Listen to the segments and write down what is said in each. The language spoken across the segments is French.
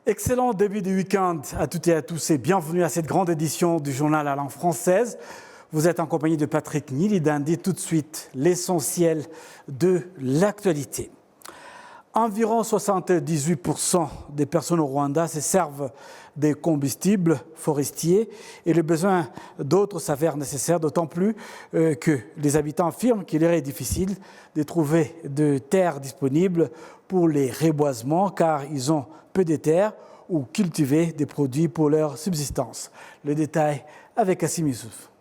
Excellent début de week-end à toutes et à tous et bienvenue à cette grande édition du journal à langue française. Vous êtes en compagnie de Patrick Nilidandi. Tout de suite, l'essentiel de l'actualité. Environ 78% des personnes au Rwanda se servent des combustibles forestiers et le besoin d'autres s'avère nécessaire, d'autant plus que les habitants affirment qu'il est difficile de trouver de terres disponibles pour les reboisements car ils ont peu de terres ou cultiver des produits pour leur subsistance. Le détail avec Kassim Youssouf.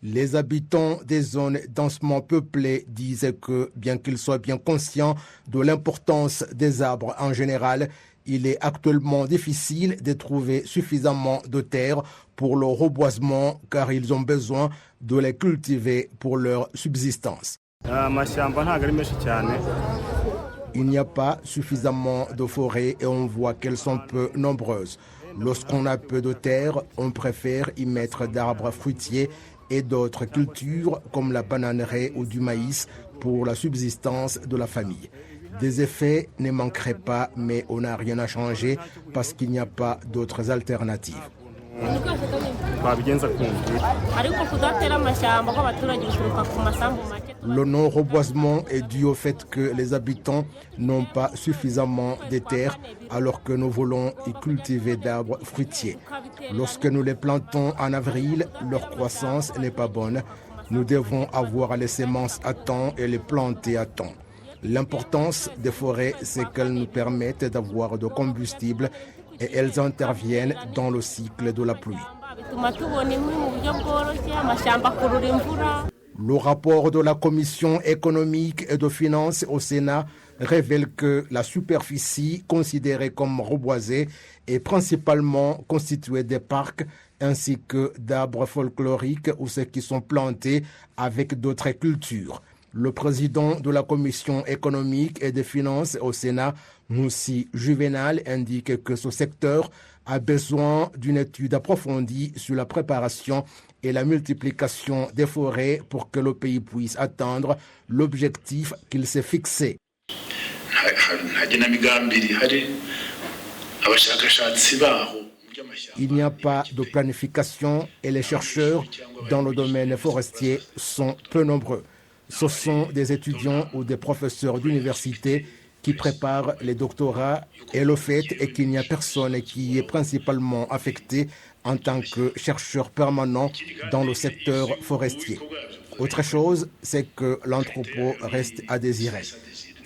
Les habitants des zones densément peuplées disent que, bien qu'ils soient bien conscients de l'importance des arbres en général, il est actuellement difficile de trouver suffisamment de terre pour le reboisement car ils ont besoin de les cultiver pour leur subsistance. Il n'y a pas suffisamment de forêts et on voit qu'elles sont peu nombreuses. Lorsqu'on a peu de terre, on préfère y mettre d'arbres fruitiers et d'autres cultures comme la bananerie ou du maïs pour la subsistance de la famille. Des effets ne manqueraient pas, mais on n'a rien à changer parce qu'il n'y a pas d'autres alternatives. Le non-reboisement est dû au fait que les habitants n'ont pas suffisamment de terres alors que nous voulons y cultiver d'arbres fruitiers. Lorsque nous les plantons en avril, leur croissance n'est pas bonne. Nous devons avoir les semences à temps et les planter à temps. L'importance des forêts, c'est qu'elles nous permettent d'avoir de combustible et elles interviennent dans le cycle de la pluie. Le rapport de la Commission économique et de finances au Sénat révèle que la superficie considérée comme reboisée est principalement constituée des parcs ainsi que d'arbres folkloriques ou ceux qui sont plantés avec d'autres cultures. Le président de la Commission économique et des finances au Sénat, Moussi Juvenal, indique que ce secteur a besoin d'une étude approfondie sur la préparation et la multiplication des forêts pour que le pays puisse atteindre l'objectif qu'il s'est fixé. Il n'y a pas de planification et les chercheurs dans le domaine forestier sont peu nombreux. Ce sont des étudiants ou des professeurs d'université qui préparent les doctorats et le fait est qu'il n'y a personne qui y est principalement affecté en tant que chercheur permanent dans le secteur forestier. Autre chose, c'est que l'entrepôt reste à désirer.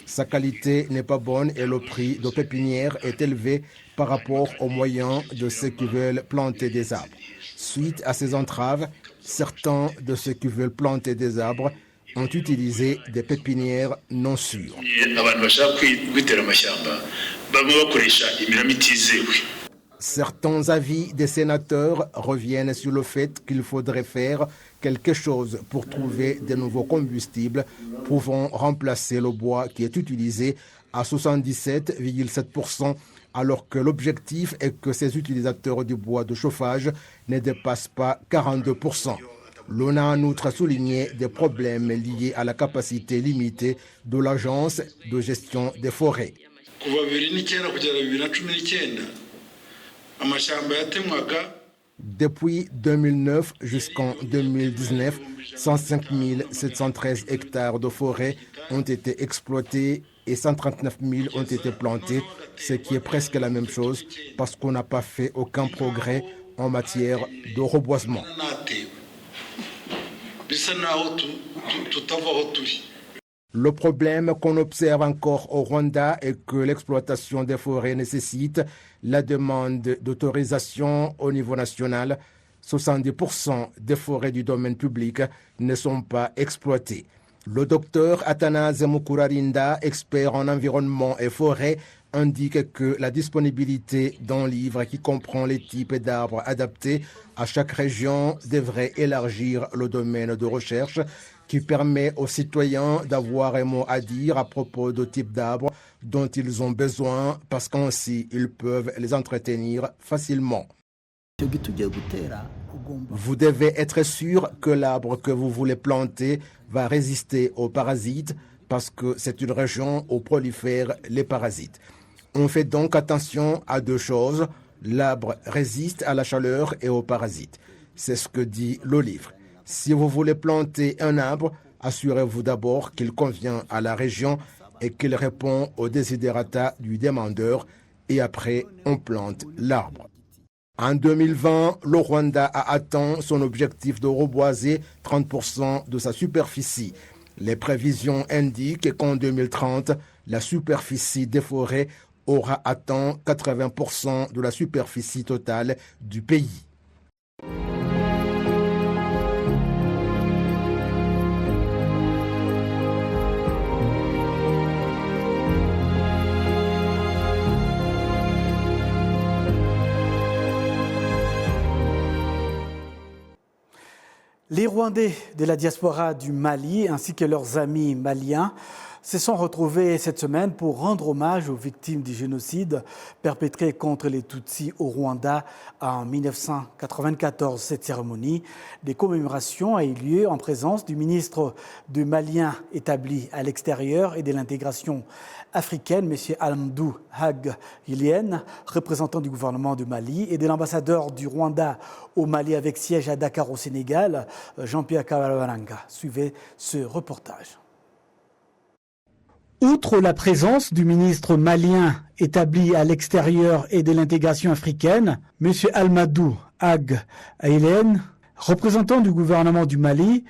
Sa qualité n'est pas bonne et le prix de pépinière est élevé par rapport aux moyens de ceux qui veulent planter des arbres. Suite à ces entraves, certains de ceux qui veulent planter des arbres ont utilisé des pépinières non sûres. Certains avis des sénateurs reviennent sur le fait qu'il faudrait faire quelque chose pour trouver de nouveaux combustibles pouvant remplacer le bois qui est utilisé à 77,7%, alors que l'objectif est que ces utilisateurs du bois de chauffage ne dépassent pas 42%. L'on a en outre souligné des problèmes liés à la capacité limitée de l'agence de gestion des forêts. Depuis 2009 jusqu'en 2019, 105 713 hectares de forêt ont été exploités et 139 000 ont été plantés, ce qui est presque la même chose parce qu'on n'a pas fait aucun progrès en matière de reboisement. Le problème qu'on observe encore au Rwanda est que l'exploitation des forêts nécessite la demande d'autorisation au niveau national. 70% des forêts du domaine public ne sont pas exploitées. Le docteur Athanase Mukurarinda, expert en environnement et forêt, indique que la disponibilité d'un livre qui comprend les types d'arbres adaptés à chaque région devrait élargir le domaine de recherche qui permet aux citoyens d'avoir un mot à dire à propos de types d'arbres dont ils ont besoin parce qu'ainsi ils peuvent les entretenir facilement. Vous devez être sûr que l'arbre que vous voulez planter va résister aux parasites parce que c'est une région où prolifèrent les parasites. On fait donc attention à deux choses. L'arbre résiste à la chaleur et aux parasites. C'est ce que dit le livre. Si vous voulez planter un arbre, assurez-vous d'abord qu'il convient à la région et qu'il répond aux desiderata du demandeur, et après on plante l'arbre. En 2020, le Rwanda a atteint son objectif de reboiser 30% de sa superficie. Les prévisions indiquent qu'en 2030, la superficie des forêts aura atteint 80% de la superficie totale du pays. Les Rwandais de la diaspora du Mali ainsi que leurs amis maliens se sont retrouvés cette semaine pour rendre hommage aux victimes du génocide perpétré contre les Tutsis au Rwanda en 1994. Cette cérémonie des commémorations a eu lieu en présence du ministre du Malien établi à l'extérieur et de l'intégration africaine, M. Almadou Hag Hilien, représentant du gouvernement du Mali, et de l'ambassadeur du Rwanda au Mali avec siège à Dakar au Sénégal, Jean-Pierre Karabaranga. Suivez ce reportage. Outre la présence du ministre malien établi à l'extérieur et de l'intégration africaine, M. Almadou Hag Hilien, représentant du gouvernement du Mali,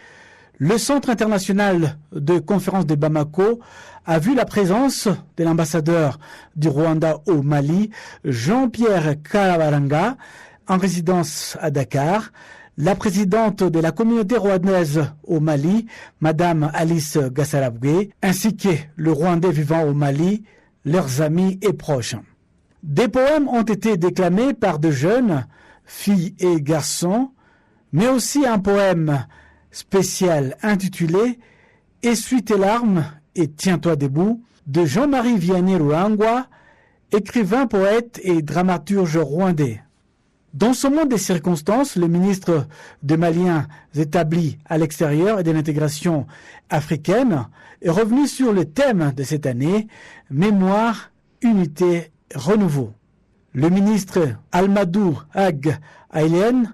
le Centre international de conférence de Bamako a vu la présence de l'ambassadeur du Rwanda au Mali, Jean-Pierre Karabaranga, en résidence à Dakar, la présidente de la communauté rwandaise au Mali, Madame Alice Gassarabwe, ainsi que le Rwandais vivant au Mali, leurs amis et proches. Des poèmes ont été déclamés par de jeunes, filles et garçons, mais aussi un poème spécial intitulé « Essuie tes larmes et tiens-toi debout » de Jean-Marie Vianney Ruangwa, écrivain, poète et dramaturge rwandais. Dans ce monde des circonstances, le ministre des Maliens établis à l'extérieur et de l'intégration africaine est revenu sur le thème de cette année, Mémoire, Unité, Renouveau. Le ministre Almadou Hag Hilien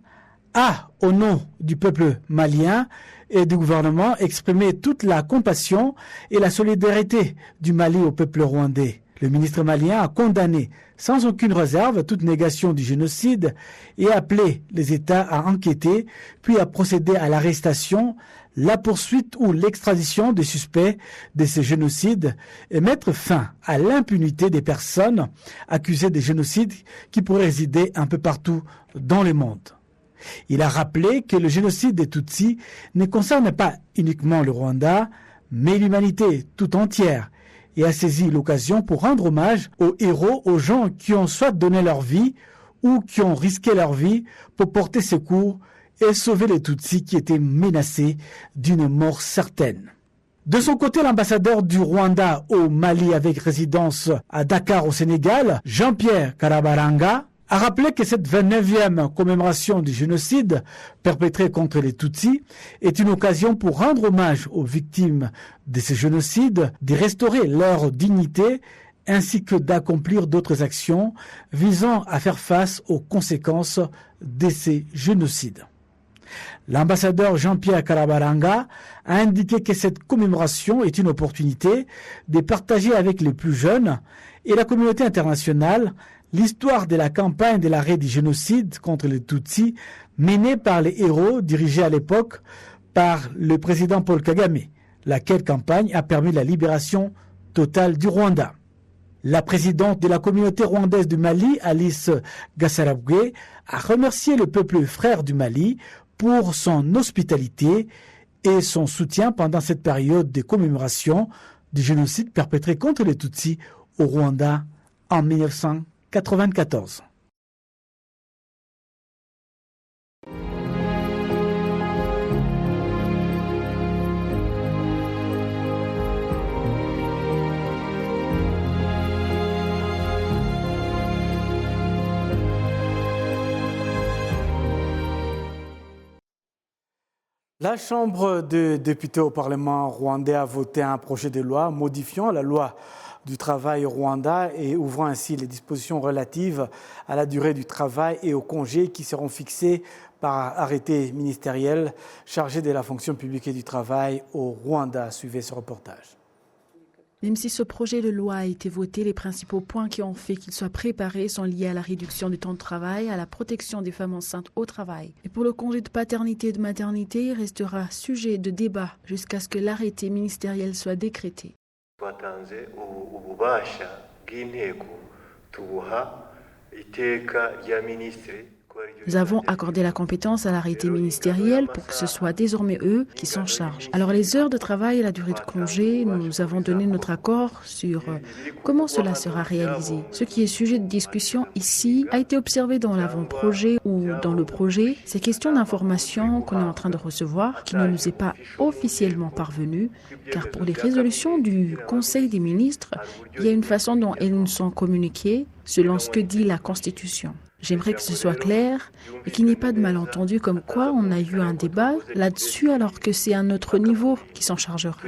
a, au nom du peuple malien et du gouvernement, exprimé toute la compassion et la solidarité du Mali au peuple rwandais. Le ministre malien a condamné sans aucune réserve toute négation du génocide et a appelé les États à enquêter, puis à procéder à l'arrestation, la poursuite ou l'extradition des suspects de ce génocide et mettre fin à l'impunité des personnes accusées de génocide qui pourraient résider un peu partout dans le monde. Il a rappelé que le génocide des Tutsis ne concerne pas uniquement le Rwanda, mais l'humanité tout entière, et a saisi l'occasion pour rendre hommage aux héros, aux gens qui ont soit donné leur vie ou qui ont risqué leur vie pour porter secours et sauver les Tutsis qui étaient menacés d'une mort certaine. De son côté, l'ambassadeur du Rwanda au Mali avec résidence à Dakar au Sénégal, Jean-Pierre Karabaranga, a rappelé que cette 29e commémoration du génocide perpétré contre les Tutsis est une occasion pour rendre hommage aux victimes de ce génocide, de restaurer leur dignité ainsi que d'accomplir d'autres actions visant à faire face aux conséquences de ces génocides. L'ambassadeur Jean-Pierre Karabaranga a indiqué que cette commémoration est une opportunité de partager avec les plus jeunes et la communauté internationale l'histoire de la campagne de l'arrêt du génocide contre les Tutsis menée par les héros dirigés à l'époque par le président Paul Kagame, laquelle campagne a permis la libération totale du Rwanda. La présidente de la communauté rwandaise du Mali, Alice Gassarabwe, a remercié le peuple frère du Mali pour son hospitalité et son soutien pendant cette période de commémoration du génocide perpétré contre les Tutsis au Rwanda en 1994. La Chambre des députés au Parlement rwandais a voté un projet de loi modifiant la loi du travail au Rwanda et ouvrant ainsi les dispositions relatives à la durée du travail et aux congés qui seront fixés par arrêté ministériel chargé de la fonction publique et du travail au Rwanda. Suivez ce reportage. Même si ce projet de loi a été voté, les principaux points qui ont fait qu'il soit préparé sont liés à la réduction du temps de travail, à la protection des femmes enceintes au travail. Et pour le congé de paternité et de maternité, il restera sujet de débat jusqu'à ce que l'arrêté ministériel soit décrété. Nous avons accordé la compétence à l'arrêté ministériel pour que ce soit désormais eux qui s'en chargent. Alors les heures de travail et la durée de congé, nous avons donné notre accord sur comment cela sera réalisé. Ce qui est sujet de discussion ici a été observé dans l'avant-projet ou dans le projet. Ces questions d'information qu'on est en train de recevoir, qui ne nous est pas officiellement parvenue, car pour les résolutions du Conseil des ministres, il y a une façon dont elles nous sont communiquées selon ce que dit la Constitution. J'aimerais que ce soit clair et qu'il n'y ait pas de malentendu comme quoi on a eu un débat là-dessus alors que c'est un autre niveau qui s'en chargera.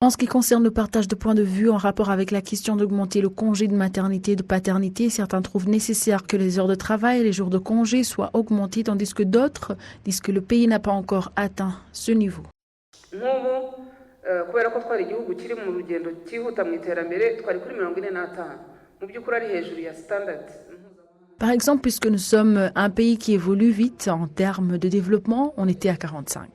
En ce qui concerne le partage de points de vue en rapport avec la question d'augmenter le congé de maternité et de paternité, certains trouvent nécessaire que les heures de travail et les jours de congé soient augmentés tandis que d'autres disent que le pays n'a pas encore atteint ce niveau. kubera ko twari igihugu kiri mu rugendo cyihuta mu iterambere twari kuri 45 mu by'ukuri ari hejuru ya standard. Par exemple, puisque nous sommes un pays qui évolue vite en termes de développement, on était à 45.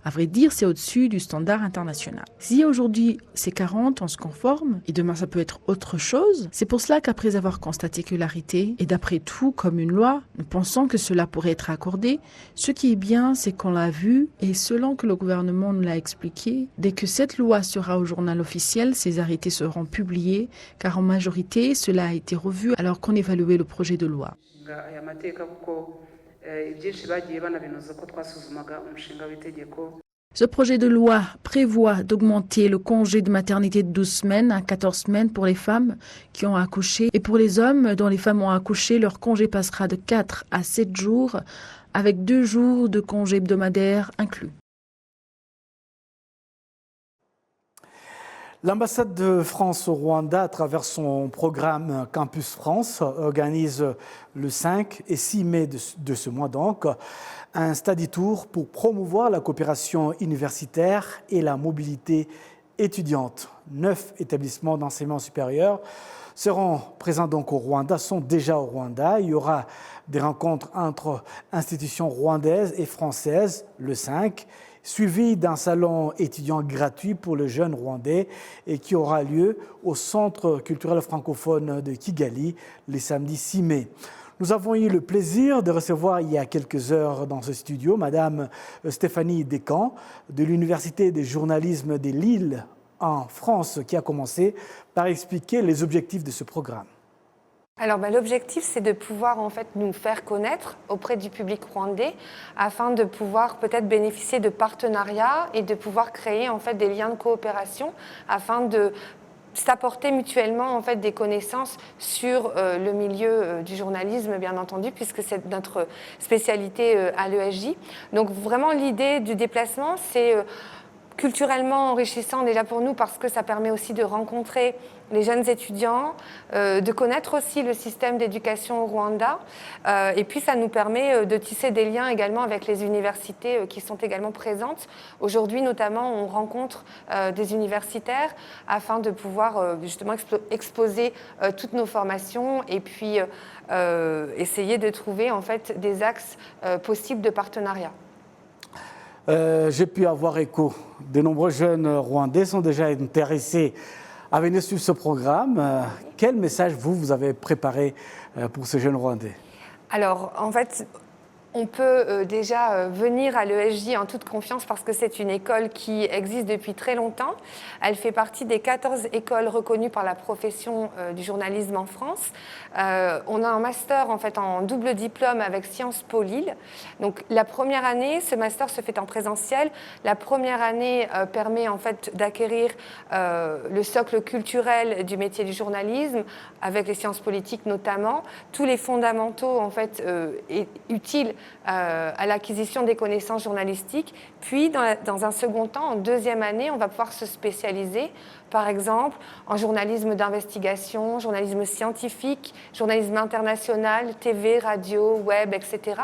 À vrai dire, c'est au-dessus du standard international. Si aujourd'hui c'est 40, on se conforme, et demain ça peut être autre chose. C'est pour cela qu'après avoir constaté que l'arrêté est d'après tout comme une loi, nous pensons que cela pourrait être accordé. Ce qui est bien, c'est qu'on l'a vu, et selon que le gouvernement nous l'a expliqué, dès que cette loi sera au journal officiel, ces arrêtés seront publiés, car en majorité, cela a été revu alors qu'on évaluait le projet de loi. Ce projet de loi prévoit d'augmenter le congé de maternité de 12 semaines à 14 semaines pour les femmes qui ont accouché. Et pour les hommes dont les femmes ont accouché, leur congé passera de 4 à 7 jours avec 2 jours de congé hebdomadaire inclus. L'ambassade de France au Rwanda, à travers son programme Campus France, organise le 5 et 6 mai de ce mois donc un study tour pour promouvoir la coopération universitaire et la mobilité étudiante. 9 établissements d'enseignement supérieur seront présents donc au Rwanda, sont déjà au Rwanda. Il y aura des rencontres entre institutions rwandaises et françaises le 5, suivi d'un salon étudiant gratuit pour les jeunes rwandais et qui aura lieu au Centre culturel francophone de Kigali les samedis 6 mai. Nous avons eu le plaisir de recevoir il y a quelques heures dans ce studio Madame Stéphanie Descamps de l'Université de journalisme de Lille en France qui a commencé par expliquer les objectifs de ce programme. Alors l'objectif, c'est de pouvoir en fait nous faire connaître auprès du public rwandais afin de pouvoir peut-être bénéficier de partenariats et de pouvoir créer en fait des liens de coopération afin de s'apporter mutuellement en fait des connaissances sur le milieu du journalisme bien entendu puisque c'est notre spécialité à l'ESJ. Donc vraiment l'idée du déplacement c'est culturellement enrichissant déjà pour nous parce que ça permet aussi de rencontrer les jeunes étudiants, de connaître aussi le système d'éducation au Rwanda et puis ça nous permet de tisser des liens également avec les universités qui sont également présentes. Aujourd'hui notamment on rencontre des universitaires afin de pouvoir justement exposer toutes nos formations et puis essayer de trouver en fait des axes possibles de partenariat. J'ai pu avoir écho. De nombreux jeunes rwandais sont déjà intéressés à venir suivre ce programme. Quel message vous avez préparé pour ces jeunes rwandais? Alors, en fait, On peut déjà venir à l'ESJ en toute confiance parce que c'est une école qui existe depuis très longtemps. Elle fait partie des 14 écoles reconnues par la profession du journalisme en France. On a un master en fait en double diplôme avec Sciences Po Lille. Donc la première année, ce master se fait en présentiel. La première année permet en fait d'acquérir le socle culturel du métier du journalisme avec les sciences politiques notamment, tous les fondamentaux en fait utiles à l'acquisition des connaissances journalistiques. Puis, dans un second temps, en deuxième année, on va pouvoir se spécialiser, par exemple, en journalisme d'investigation, journalisme scientifique, journalisme international, TV, radio, web, etc.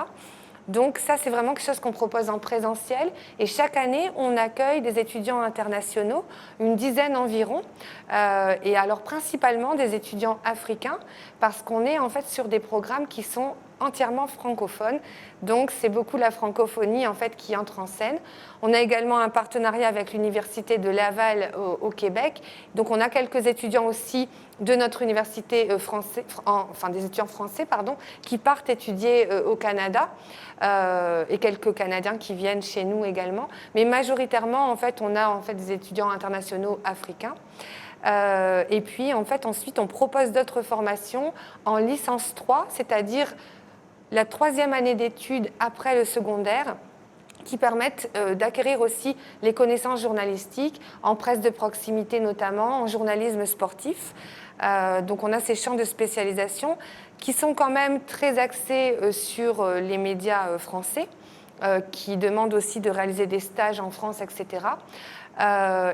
Donc ça, c'est vraiment quelque chose qu'on propose en présentiel. Et chaque année, on accueille des étudiants internationaux, une dizaine environ, et alors principalement des étudiants africains, parce qu'on est en fait sur des programmes qui sont entièrement francophones. Donc c'est beaucoup la francophonie en fait qui entre en scène. On a également un partenariat avec l'université de Laval au Québec. Donc on a quelques étudiants aussi de notre université des étudiants français qui partent étudier au Canada et quelques Canadiens qui viennent chez nous également. Mais majoritairement en fait on a en fait des étudiants internationaux africains. Et puis en fait ensuite on propose d'autres formations en licence 3, c'est-à-dire la troisième année d'études après le secondaire, qui permettent d'acquérir aussi les connaissances journalistiques, en presse de proximité notamment, en journalisme sportif. Donc on a ces champs de spécialisation qui sont quand même très axés sur les médias français, qui demandent aussi de réaliser des stages en France, etc.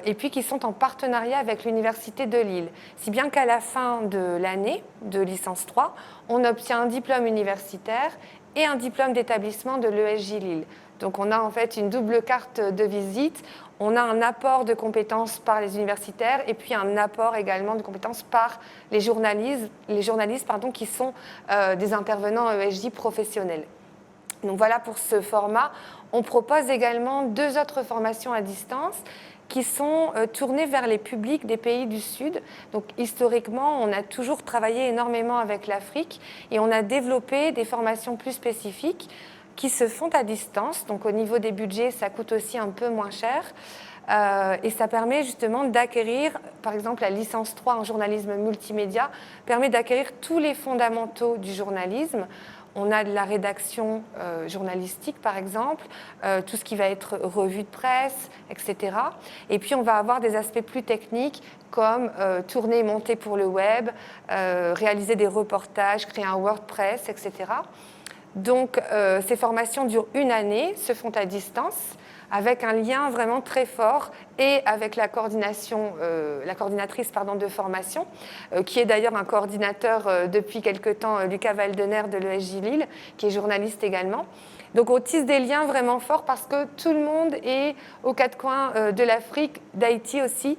Et puis qui sont en partenariat avec l'Université de Lille. Si bien qu'à la fin de l'année de licence 3, on obtient un diplôme universitaire et un diplôme d'établissement de l'ESJ Lille. Donc on a en fait une double carte de visite. On a un apport de compétences par les universitaires et puis un apport également de compétences par les journalistes qui sont des intervenants ESJ professionnels. Donc voilà pour ce format. On propose également 2 autres formations à distance qui sont tournées vers les publics des pays du Sud. Donc historiquement, on a toujours travaillé énormément avec l'Afrique et on a développé des formations plus spécifiques qui se font à distance. Donc au niveau des budgets, ça coûte aussi un peu moins cher. Et ça permet justement d'acquérir, par exemple la licence 3 en journalisme multimédia, permet d'acquérir tous les fondamentaux du journalisme. On a de la rédaction journalistique, par exemple, tout ce qui va être revue de presse, etc. Et puis, on va avoir des aspects plus techniques comme tourner et monter pour le web, réaliser des reportages, créer un WordPress, etc. Donc, ces formations durent 1 année, se font à distance, avec un lien vraiment très fort et avec la coordinatrice de formation, qui est d'ailleurs un coordinateur depuis quelque temps, Lucas Valdener de l'ESJ Lille, qui est journaliste également. Donc on tisse des liens vraiment forts parce que tout le monde est aux 4 coins de l'Afrique, d'Haïti aussi.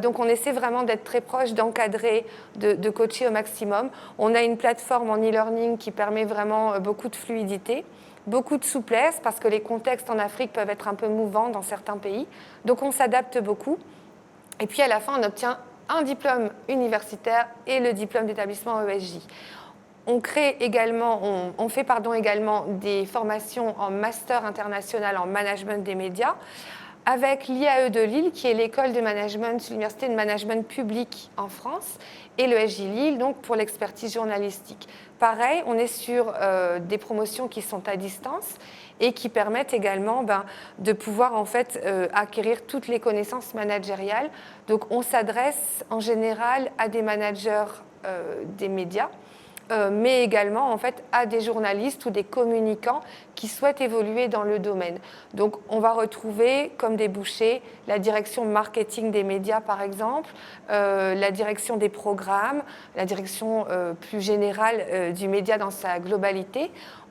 Donc on essaie vraiment d'être très proche, d'encadrer, de coacher au maximum. On a une plateforme en e-learning qui permet vraiment beaucoup de fluidité. Beaucoup de souplesse parce que les contextes en Afrique peuvent être un peu mouvants dans certains pays. Donc on s'adapte beaucoup. Et puis à la fin, on obtient un diplôme universitaire et le diplôme d'établissement ESJ. On fait également des formations en master international en management des médias avec l'IAE de Lille, qui est l'école de management, l'université de management public en France, et le l'ESJ Lille, donc pour l'expertise journalistique. Pareil, on est sur des promotions qui sont à distance et qui permettent également de pouvoir en fait acquérir toutes les connaissances managériales. Donc on s'adresse en général à des managers des médias, mais également en fait à des journalistes ou des communicants qui souhaitent évoluer dans le domaine. Donc on va retrouver comme débouchés la direction marketing des médias par exemple, la direction des programmes, la direction plus générale du média dans sa globalité.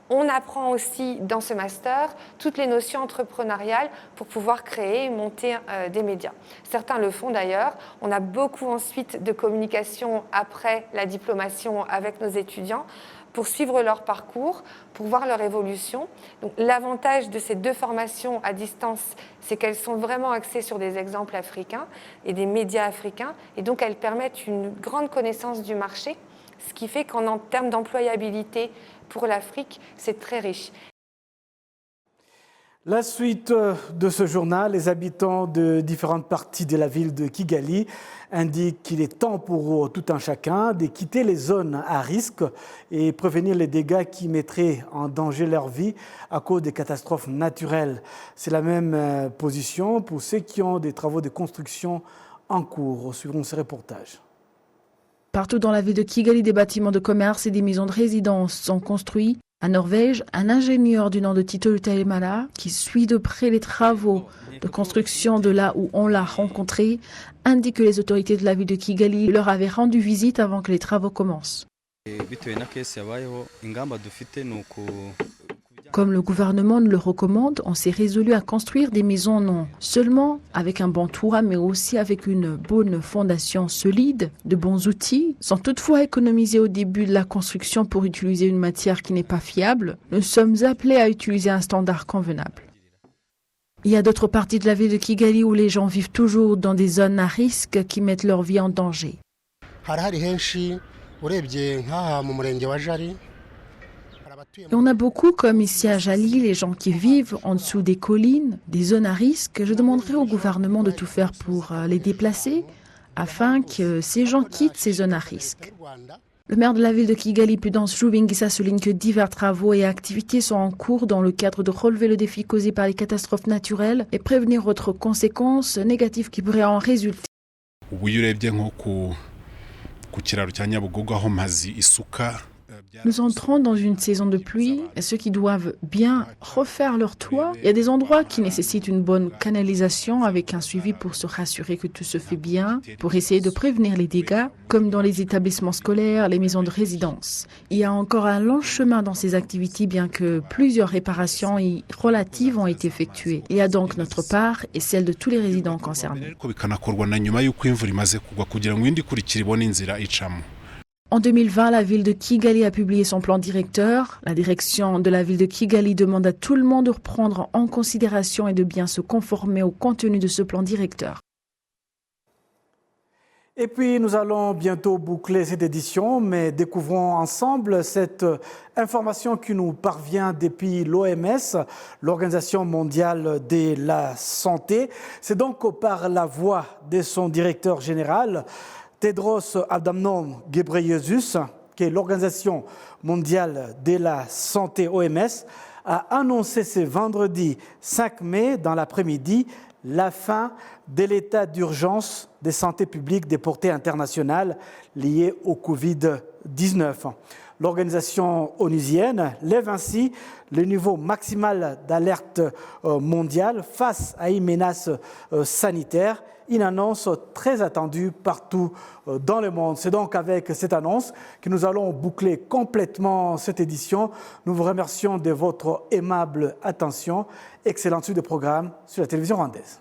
On apprend aussi dans ce master toutes les notions entrepreneuriales pour pouvoir créer et monter des médias. Certains le font d'ailleurs. On a beaucoup ensuite de communication après la diplomation avec nos étudiants pour suivre leur parcours, pour voir leur évolution. Donc, l'avantage de ces 2 formations à distance, c'est qu'elles sont vraiment axées sur des exemples africains et des médias africains. Et donc, elles permettent une grande connaissance du marché, ce qui fait qu'en termes d'employabilité, pour l'Afrique, c'est très riche. La suite de ce journal, les habitants de différentes parties de la ville de Kigali indiquent qu'il est temps pour tout un chacun de quitter les zones à risque et prévenir les dégâts qui mettraient en danger leur vie à cause des catastrophes naturelles. C'est la même position pour ceux qui ont des travaux de construction en cours. Suivons ce reportage. Partout dans la ville de Kigali, des bâtiments de commerce et des maisons de résidence sont construits. En Norvège, un ingénieur du nom de Tito Lutaimala, qui suit de près les travaux de construction de là où on l'a rencontré, indique que les autorités de la ville de Kigali leur avaient rendu visite avant que les travaux commencent. Comme le gouvernement nous le recommande, on s'est résolu à construire des maisons non seulement avec un bon toit, mais aussi avec une bonne fondation solide. De bons outils sont toutefois économisés au début de la construction pour utiliser une matière qui n'est pas fiable. Nous sommes appelés à utiliser un standard convenable. Il y a d'autres parties de la ville de Kigali où les gens vivent toujours dans des zones à risque qui mettent leur vie en danger. Et on a beaucoup, comme ici à Jali, les gens qui vivent en dessous des collines, des zones à risque. Je demanderai au gouvernement de tout faire pour les déplacer afin que ces gens quittent ces zones à risque. Le maire de la ville de Kigali, Prudence Rubingisa, souligne que divers travaux et activités sont en cours dans le cadre de relever le défi causé par les catastrophes naturelles et prévenir autres conséquences négatives qui pourraient en résulter. Nous entrons dans une saison de pluie et ceux qui doivent bien refaire leur toit, il y a des endroits qui nécessitent une bonne canalisation avec un suivi pour se rassurer que tout se fait bien, pour essayer de prévenir les dégâts, comme dans les établissements scolaires, les maisons de résidence. Il y a encore un long chemin dans ces activités, bien que plusieurs réparations relatives ont été effectuées. Il y a donc notre part et celle de tous les résidents concernés. En 2020, la ville de Kigali a publié son plan directeur. La direction de la ville de Kigali demande à tout le monde de reprendre en considération et de bien se conformer au contenu de ce plan directeur. Et puis, nous allons bientôt boucler cette édition, mais découvrons ensemble cette information qui nous parvient depuis l'OMS, l'Organisation mondiale de la santé. C'est donc par la voix de son directeur général, Tedros Adhanom Ghebreyesus, qui est l'Organisation mondiale de la santé OMS, a annoncé ce vendredi 5 mai dans l'après-midi la fin de l'état d'urgence de santé publique de portée internationale lié au Covid-19. L'organisation onusienne lève ainsi le niveau maximal d'alerte mondiale face à une menace sanitaire, une annonce très attendue partout dans le monde. C'est donc avec cette annonce que nous allons boucler complètement cette édition. Nous vous remercions de votre aimable attention. Excellente suite de programme sur la télévision rwandaise.